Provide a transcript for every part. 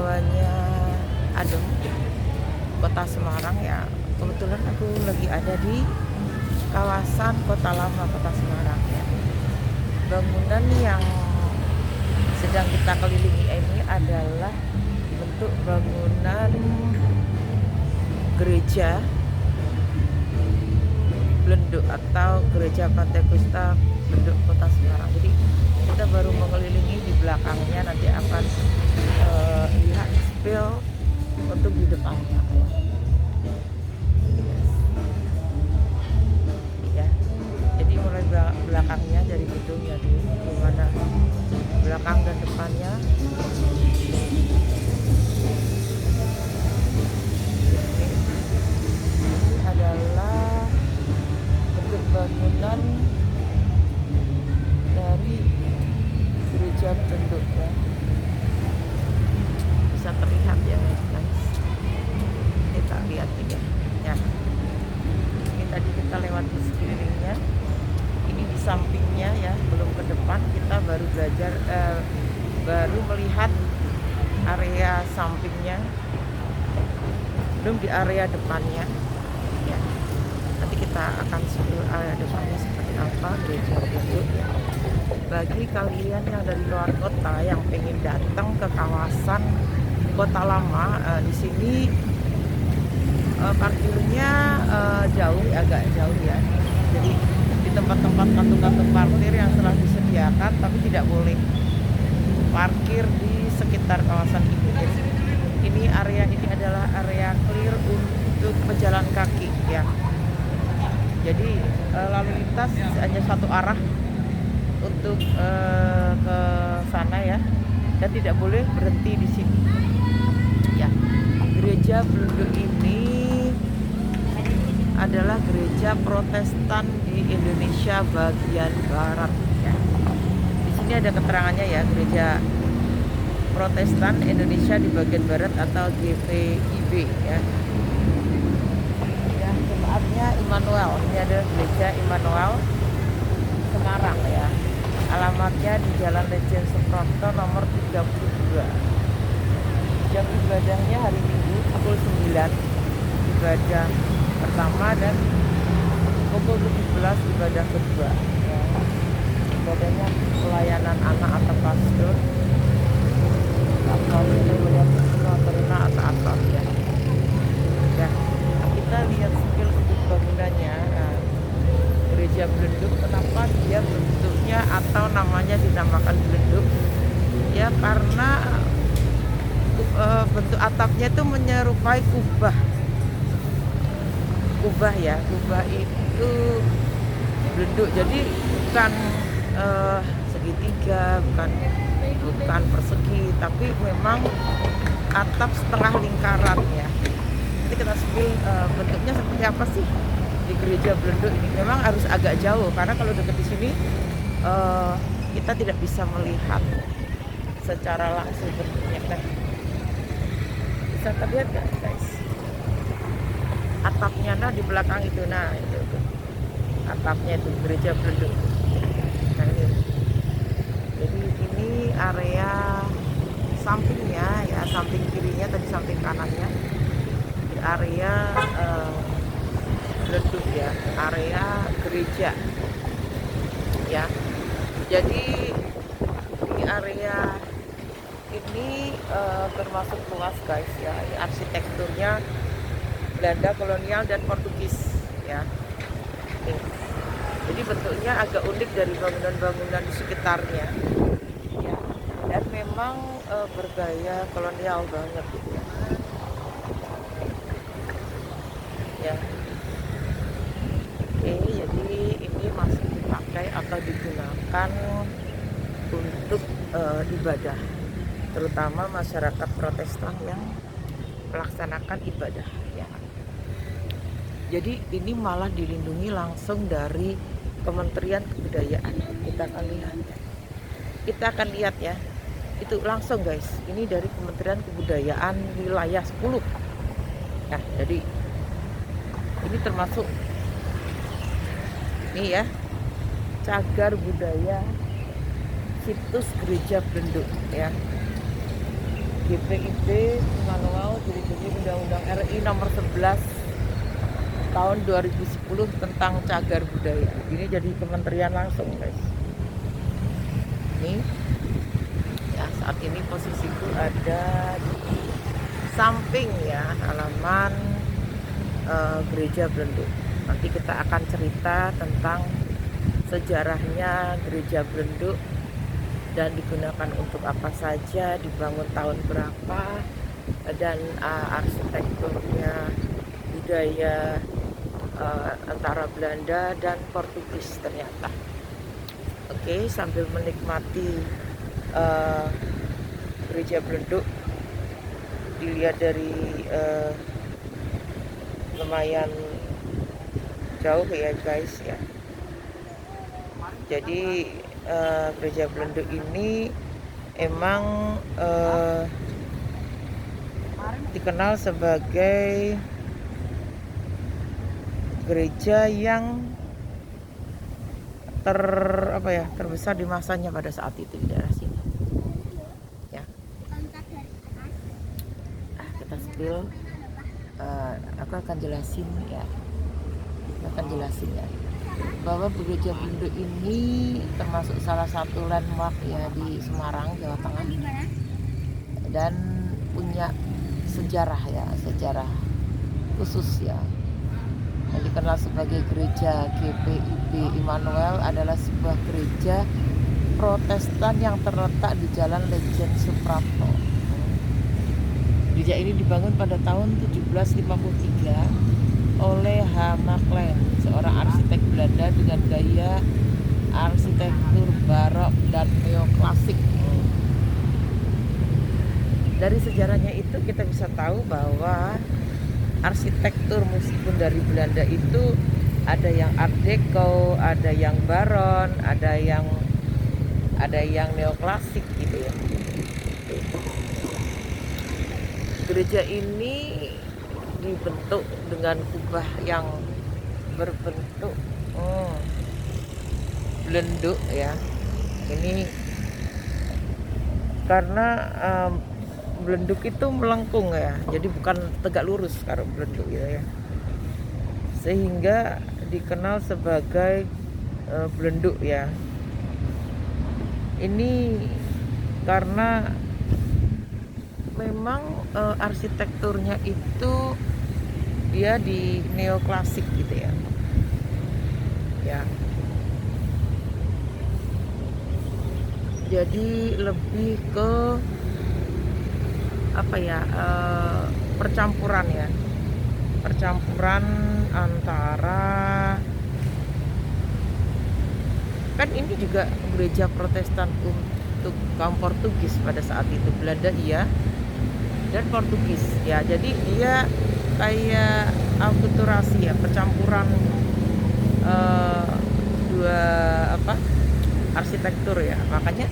hawanya adem, kota Semarang ya. Kebetulan aku lagi ada di kawasan Kota Lama Kota Semarang ya. Bangunan yang sedang kita kelilingi ini adalah bentuk bangunan gereja Blenduk atau gereja Pentakosta Blenduk Kota Semarang. Jadi kita baru mengelilingi, di belakangnya nanti akan lihat spill untuk di depannya ya. Jadi mulai belakangnya dari gedung, jadi gimana belakang dan depannya. Ini adalah bentuk bangunan dari gereja Blenduk ya. Bisa terlihat ya guys. Kita lihat juga ya. Ini tadi kita lewati sekelilingnya. Ini di sampingnya ya, belum ke depan. Kita baru baru melihat area sampingnya, belum di area depannya ya. Nanti kita akan sebut area depannya seperti apa gereja Blenduk ya. Bagi kalian yang dari luar kota yang pengen datang ke kawasan Kota Lama, di sini parkirnya jauh, agak jauh ya. Jadi di tempat-tempat kantung-kantung parkir yang telah disediakan, tapi tidak boleh parkir di sekitar kawasan ini. Jadi ini adalah area clear untuk pejalan kaki ya. Jadi lalu lintas hanya satu arah untuk ke sana ya, dan tidak boleh berhenti di sini ya. Gereja Blenduk ini adalah gereja Protestan di Indonesia bagian barat ya. Di sini ada keterangannya ya, gereja Protestan Indonesia di bagian barat atau GPIB ya. Ya, jemaatnya Immanuel. Ini ada gereja Immanuel Semarang ya. Alamatnya di Jalan Lejen Suprapto nomor 32. Jam ibadahnya hari Minggu pukul 9 ibadah pertama dan pukul 17 ibadah kedua ya. Ibadahnya pelayanan anak atau pastor atau terina atau apa ya. Ya, kita lihat skill untuk bangunannya. Nah, gereja Blenduk, kenapa dia bentuknya atau namanya dinamakan Blenduk ya, karena bentuk atapnya itu menyerupai kubah ya. Kubah itu Blenduk, jadi bukan segitiga, bukan persegi, tapi memang atap setengah lingkaran ya. Nanti kita spill bentuknya seperti apa sih di gereja Blenduk ini. Memang harus agak jauh, karena kalau dekat di sini kita tidak bisa melihat secara langsung bentuknya kan. Bisa terlihat nggak guys atapnya? Nah di belakang itu, nah itu atapnya itu gereja Blenduk. Nah ini, jadi ini area sampingnya ya, samping kirinya tadi, samping kanannya di area Blenduk ya, area gereja ya. Jadi di area ini termasuk luas guys ya. Ini arsitekturnya Belanda kolonial dan Portugis ya. Nih. Jadi bentuknya agak unik dari bangunan-bangunan di sekitarnya ya. Dan memang bergaya kolonial banget gitu ya. Ya. Oke, jadi ini masih dipakai atau digunakan untuk ibadah, terutama masyarakat Protestan yang melaksanakan ibadah ya. Jadi ini malah dilindungi langsung dari Kementerian Kebudayaan. Kita akan lihat ya, itu langsung guys, ini dari Kementerian Kebudayaan wilayah 10 nah. Jadi ini termasuk ini ya, cagar budaya situs gereja Blenduk ya. GPIB Immanuel dilindungi Undang-Undang RI nomor 11 tahun 2010 tentang cagar budaya. Ini jadi kementerian langsung, guys. Ini ya, saat ini posisiku ada di samping ya halaman gereja Blendu. Nanti kita akan cerita tentang sejarahnya gereja Blendu dan digunakan untuk apa saja, dibangun tahun berapa, dan arsitekturnya, budaya antara Belanda dan Portugis ternyata. Oke, sambil menikmati gereja Blendu, dilihat dari lumayan jauh ya guys ya. Jadi gereja Blendu ini emang dikenal sebagai gereja yang terbesar di masanya pada saat itu di daerah sini. Ya. Kita spill. Aku akan jelasin ya. Bahwa gereja Blendu ini termasuk salah satu landmark ya di Semarang, Jawa Tengah, dan punya sejarah khusus ya. Yang dikenal sebagai gereja GPIB Immanuel adalah sebuah gereja Protestan yang terletak di Jalan Lejen Suprapto. Gereja ini dibangun pada tahun 1753 oleh H. Maclean, seorang arsitek Belanda dengan gaya arsitektur barok dan neoklasik. Dari sejarahnya itu kita bisa tahu bahwa arsitektur meskipun dari Belanda itu ada yang Art Deco, ada yang Baron, ada yang neoklasik gitu ya. Gereja ini dibentuk dengan kubah yang berbentuk Blendu ya. Ini karena Blendu itu melengkung ya, jadi bukan tegak lurus kalau Blendu gitu ya, sehingga dikenal sebagai Blendu ya. Ini karena memang arsitekturnya itu dia di neoklasik gitu ya. Ya. Jadi lebih ke percampuran antara, kan ini juga gereja Protestan untuk kaum Portugis pada saat itu, Belanda iya dan Portugis ya. Jadi dia kayak akulturasi ya, percampuran dua arsitektur ya. Makanya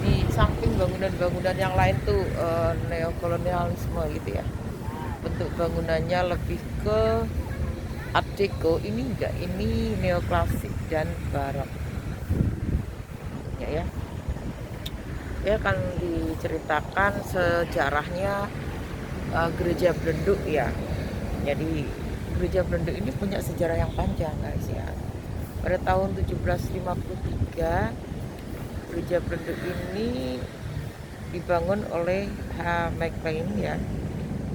di samping bangunan-bangunan yang lain tuh neokolonialisme gitu ya, bentuk bangunannya lebih ke Art Deco, ini enggak, ini neoklasik dan barok ya. Ya akan diceritakan sejarahnya gereja Blendu ya. Jadi gereja Blendu ini punya sejarah yang panjang guys ya. Pada tahun 1753 gereja Blendu ini dibangun oleh H. Maclean ya,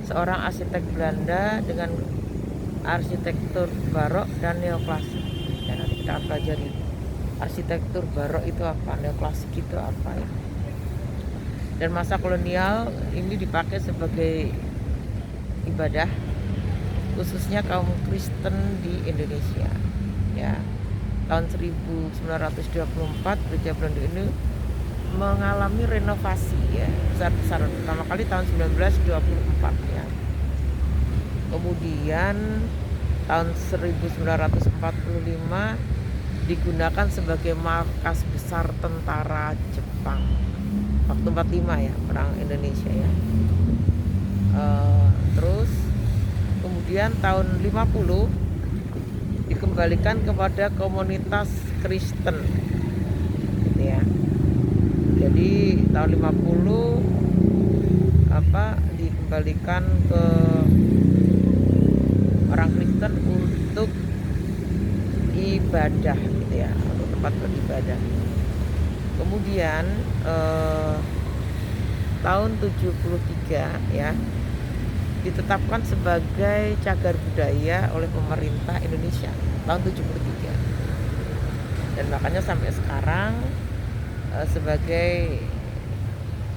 seorang arsitek Belanda dengan arsitektur barok dan neoklasik. Dan nanti kita akan pelajari arsitektur barok itu apa, neoklasik itu apa ya. Dan masa kolonial ini dipakai sebagai ibadah khususnya kaum Kristen di Indonesia ya. Tahun 1924 gereja Blendu ini mengalami renovasi ya besar-besaran, pertama kali tahun 1924 ya. Kemudian tahun 1945 digunakan sebagai markas besar tentara Jepang waktu 45 ya, perang Indonesia ya. Terus kemudian tahun 50 dikembalikan kepada komunitas Kristen ya. Jadi tahun 50 dikembalikan ke orang Kristen untuk ibadah gitu ya, untuk tempat beribadah. Kemudian tahun 73 ya ditetapkan sebagai cagar budaya oleh pemerintah Indonesia tahun 73. Dan makanya sampai sekarang sebagai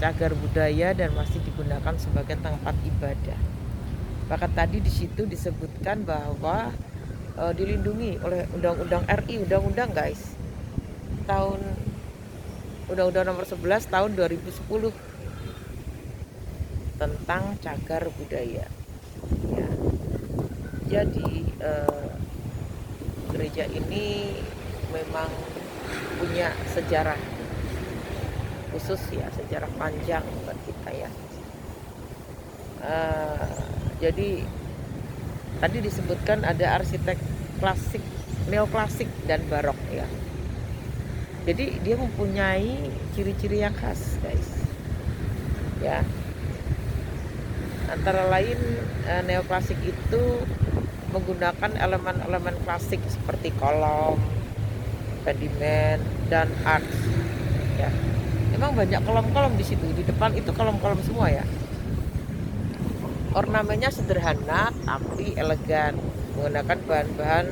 cagar budaya dan masih digunakan sebagai tempat ibadah. Bahkan tadi di situ disebutkan bahwa dilindungi oleh Undang-Undang RI, undang-undang guys, tahun Undang-Undang nomor 11 tahun 2010 tentang cagar budaya. Ya. Jadi gereja ini memang punya sejarah khusus ya, sejarah panjang buat kita ya. Jadi tadi disebutkan ada arsitek klasik, neoklasik dan barok ya. Jadi dia mempunyai ciri-ciri yang khas guys ya. Antara lain neoklasik itu menggunakan elemen-elemen klasik seperti kolom, pediment dan arch ya. Memang banyak kolom-kolom di situ, di depan itu kolom-kolom semua ya. Ornamennya sederhana tapi elegan, menggunakan bahan-bahan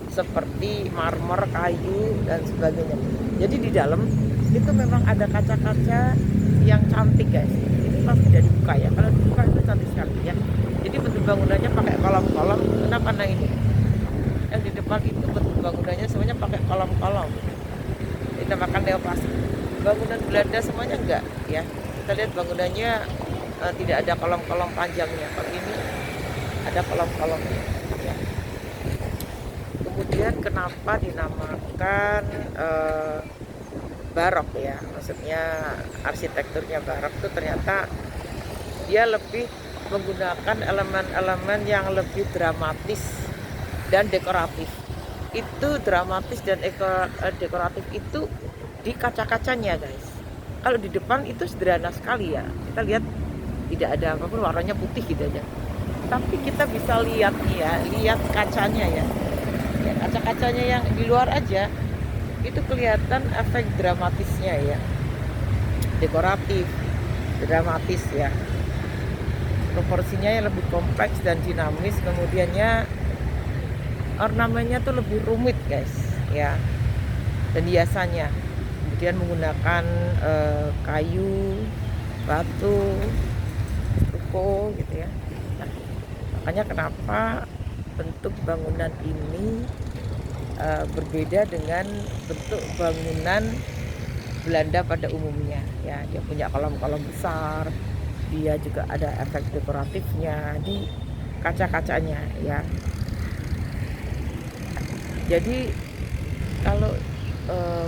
seperti marmer, kayu dan sebagainya. Jadi di dalam itu memang ada kaca-kaca yang cantik guys. Ini pas tidak dibuka ya, kalau dibuka itu cantik sekali ya. Jadi bentuk bangunannya pakai kolom-kolom. Kenapa nah ini? Yang di depan itu bentuk bangunannya semuanya pakai kolom-kolom. Dinamakan neoklasik. Bangunan Belanda semuanya enggak ya. Kita lihat bangunannya tidak ada kolom-kolom panjangnya. Kalau ini ada kolom-kolomnya ya. Kemudian kenapa dinamakan barok ya, maksudnya arsitekturnya barok itu ternyata dia lebih menggunakan elemen-elemen yang lebih dramatis dan dekoratif. Itu dramatis dan dekoratif itu di kaca-kacanya guys. Kalau di depan itu sederhana sekali ya, kita lihat tidak ada apapun, warnanya putih gitu aja. Tapi kita bisa lihat ya, lihat kacanya ya, ya kaca-kacanya yang di luar aja itu kelihatan efek dramatisnya ya, dekoratif, dramatis ya. Proporsinya yang lebih kompleks dan dinamis, kemudiannya ornamennya tuh lebih rumit guys ya, dan hiasannya kemudian menggunakan kayu, batu, stuko gitu ya. Nah, makanya kenapa bentuk bangunan ini berbeda dengan bentuk bangunan Belanda pada umumnya ya. Dia punya kolom-kolom besar, dia juga ada efek dekoratifnya di kaca-kacanya ya. Jadi kalau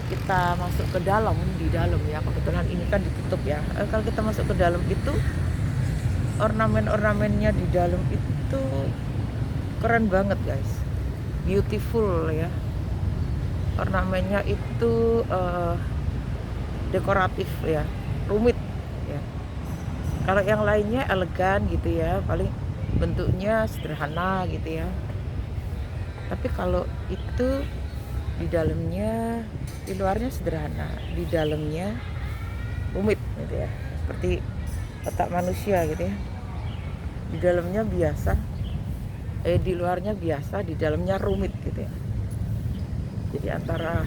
kita masuk ke dalam, di dalam ya, kebetulan ini kan ditutup ya. Kalau kita masuk ke dalam itu ornamen-ornamennya di dalam itu keren banget guys, beautiful ya. Ornamennya itu dekoratif ya, rumit ya. Kalau yang lainnya elegan gitu ya, paling bentuknya sederhana gitu ya. Tapi kalau itu di dalamnya, di luarnya sederhana, di dalamnya rumit gitu ya, seperti otak manusia gitu ya. Di dalamnya biasa, di luarnya biasa, di dalamnya rumit gitu ya. Jadi antara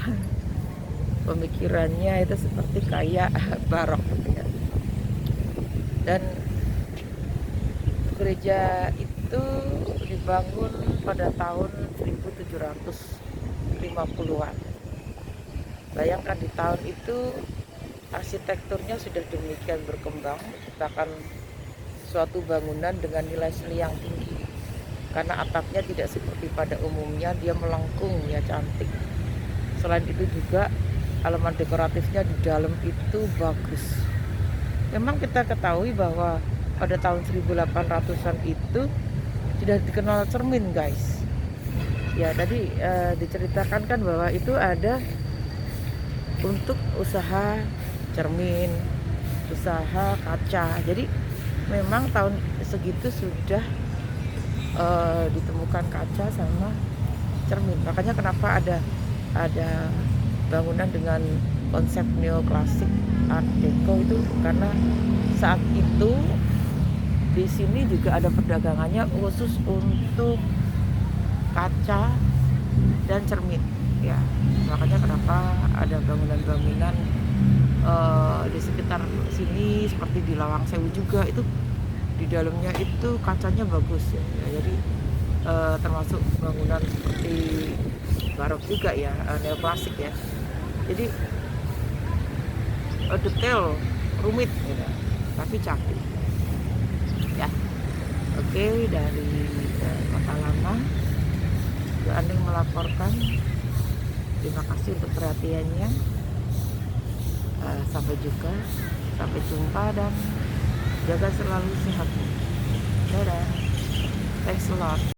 pemikirannya itu seperti kayak barok gitu ya. Dan gereja itu dibangun pada tahun 1750-an. Bayangkan di tahun itu arsitekturnya sudah demikian berkembang, menciptakan suatu bangunan dengan nilai seni yang tinggi. Karena atapnya tidak seperti pada umumnya, dia melengkung ya, cantik. Selain itu juga elemen dekoratifnya di dalam itu bagus. Memang kita ketahui bahwa pada tahun 1800-an itu sudah dikenal cermin guys. Ya tadi diceritakan kan bahwa itu ada untuk usaha cermin, usaha kaca. Jadi memang tahun segitu sudah ditemukan kaca sama cermin. Makanya kenapa ada bangunan dengan konsep neoklasik art deco itu, karena saat itu di sini juga ada perdagangannya khusus untuk kaca dan cermin ya. Makanya kenapa ada bangunan-bangunan di sekitar sini seperti di Lawang Sewu juga, itu di dalamnya itu kacanya bagus ya. Jadi termasuk bangunan seperti barok juga ya, neoklasik ya. Jadi detail, rumit ya, tapi cantik ya. Oke, dari Kota Lama Bu Aning melaporkan. Terima kasih untuk perhatiannya. Sampai jumpa dan jaga selalu sehat. Dadah. Thanks a lot.